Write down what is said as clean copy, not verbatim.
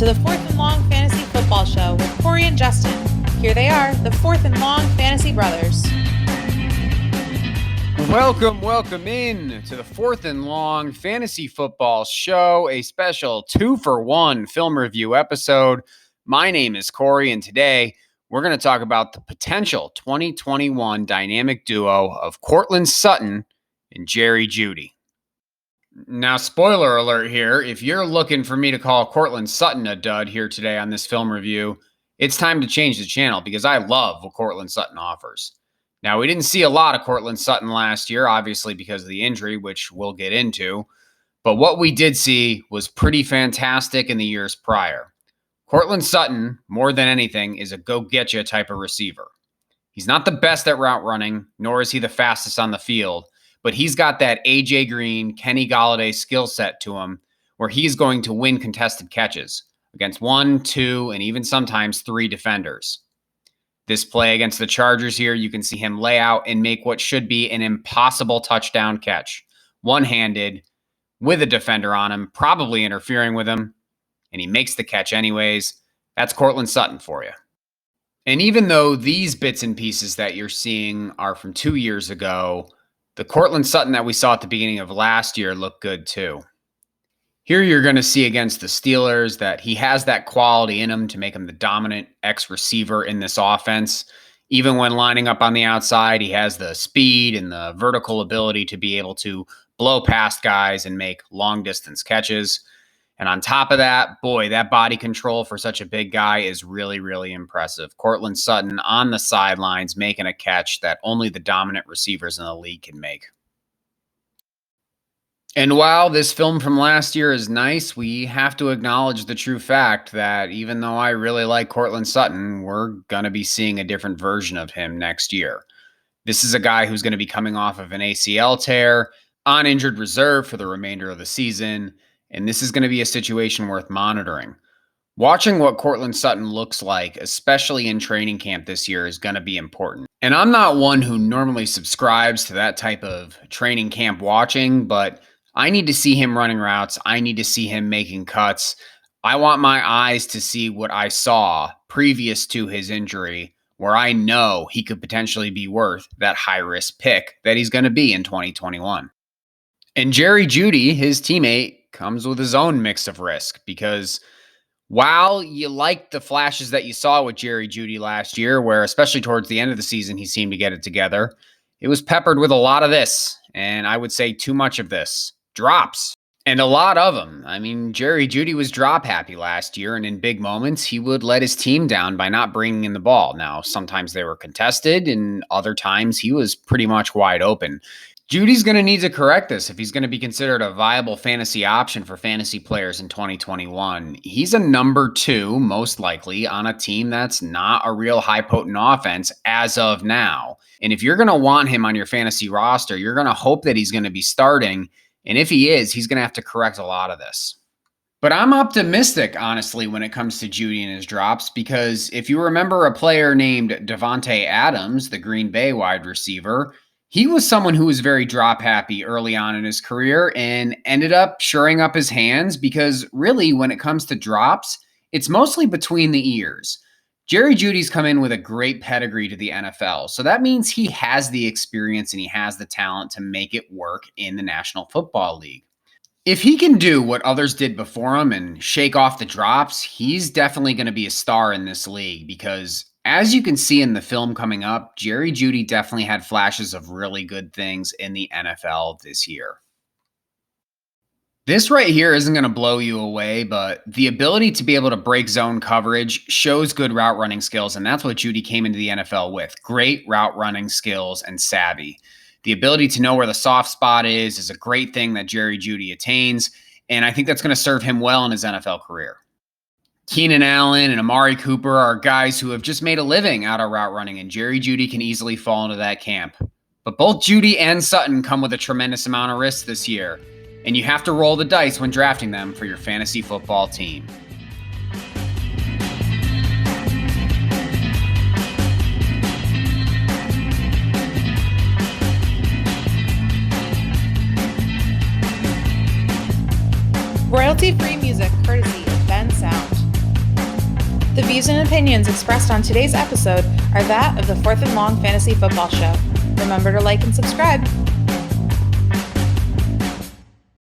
to the Fourth and Long Fantasy Football Show with Corey and Justin. Here they are, the Fourth and Long Fantasy Brothers. Welcome in to the Fourth and Long Fantasy Football Show, a special 2-for-1 film review episode. My name is Corey, and today we're going to talk about the potential 2021 dynamic duo of Courtland Sutton and Jeudy. Now, spoiler alert here, if you're looking for me to call Courtland Sutton a dud here today on this film review, it's time to change the channel because I love what Courtland Sutton offers. Now, we didn't see a lot of Courtland Sutton last year, obviously because of the injury, which we'll get into. But what we did see was pretty fantastic in the years prior. Courtland Sutton, more than anything, is a go-get-you type of receiver. He's not the best at route running, nor is he the fastest on the field, but he's got that A.J. Green, Kenny Golladay skill set to him where he's going to win contested catches against 1, 2, and even sometimes 3 defenders. This play against the Chargers here, you can see him lay out and make what should be an impossible touchdown catch. One-handed, with a defender on him, probably interfering with him, and he makes the catch anyways. That's Courtland Sutton for you. And even though these bits and pieces that you're seeing are from 2 years ago, the Courtland Sutton that we saw at the beginning of last year looked good too. Here you're going to see against the Steelers that he has that quality in him to make him the dominant X-receiver in this offense. Even when lining up on the outside, he has the speed and the vertical ability to be able to blow past guys and make long-distance catches. And on top of that, boy, that body control for such a big guy is really, really impressive. Courtland Sutton on the sidelines making a catch that only the dominant receivers in the league can make. And while this film from last year is nice, we have to acknowledge the true fact that even though I really like Courtland Sutton, we're going to be seeing a different version of him next year. This is a guy who's going to be coming off of an ACL tear, on injured reserve for the remainder of the season, and this is going to be a situation worth monitoring. Watching what Courtland Sutton looks like, especially in training camp this year, is going to be important. And I'm not one who normally subscribes to that type of training camp watching, but I need to see him running routes. I need to see him making cuts. I want my eyes to see what I saw previous to his injury, where I know he could potentially be worth that high-risk pick that he's going to be in 2021. And Jeudy, his teammate, comes with his own mix of risk because while you like the flashes that you saw with Jeudy last year, where especially towards the end of the season he seemed to get it together, it was peppered with a lot of this, and I would say too much of this. Drops. And a lot of them. I mean, Jeudy was drop happy last year, and in big moments, he would let his team down by not bringing in the ball. Now, sometimes they were contested, and other times he was pretty much wide open. Jeudy's going to need to correct this if he's going to be considered a viable fantasy option for fantasy players in 2021. He's a number 2, most likely, on a team that's not a real high-potent offense as of now. And if you're going to want him on your fantasy roster, you're going to hope that he's going to be starting. And if he is, he's going to have to correct a lot of this. But I'm optimistic, honestly, when it comes to Jeudy and his drops, because if you remember a player named Davante Adams, the Green Bay wide receiver, he was someone who was very drop happy early on in his career and ended up shoring up his hands because really when it comes to drops, it's mostly between the ears. Jeudy's come in with a great pedigree to the NFL. So that means he has the experience and he has the talent to make it work in the National Football League. If he can do what others did before him and shake off the drops, he's definitely going to be a star in this league because as you can see in the film coming up, Jeudy definitely had flashes of really good things in the NFL this year. This right here isn't going to blow you away, but the ability to be able to break zone coverage shows good route running skills, and that's what Jeudy came into the NFL with. Great route running skills and savvy. The ability to know where the soft spot is a great thing that Jeudy attains, and I think that's going to serve him well in his NFL career. Keenan Allen and Amari Cooper are guys who have just made a living out of route running, and Jeudy can easily fall into that camp. But both Jeudy and Sutton come with a tremendous amount of risk this year, and you have to roll the dice when drafting them for your fantasy football team. Royalty-free music courtesy of Ben Sound. views and opinions expressed on today's episode are that of the Fourth and Long Fantasy Football Show. Remember to like and subscribe.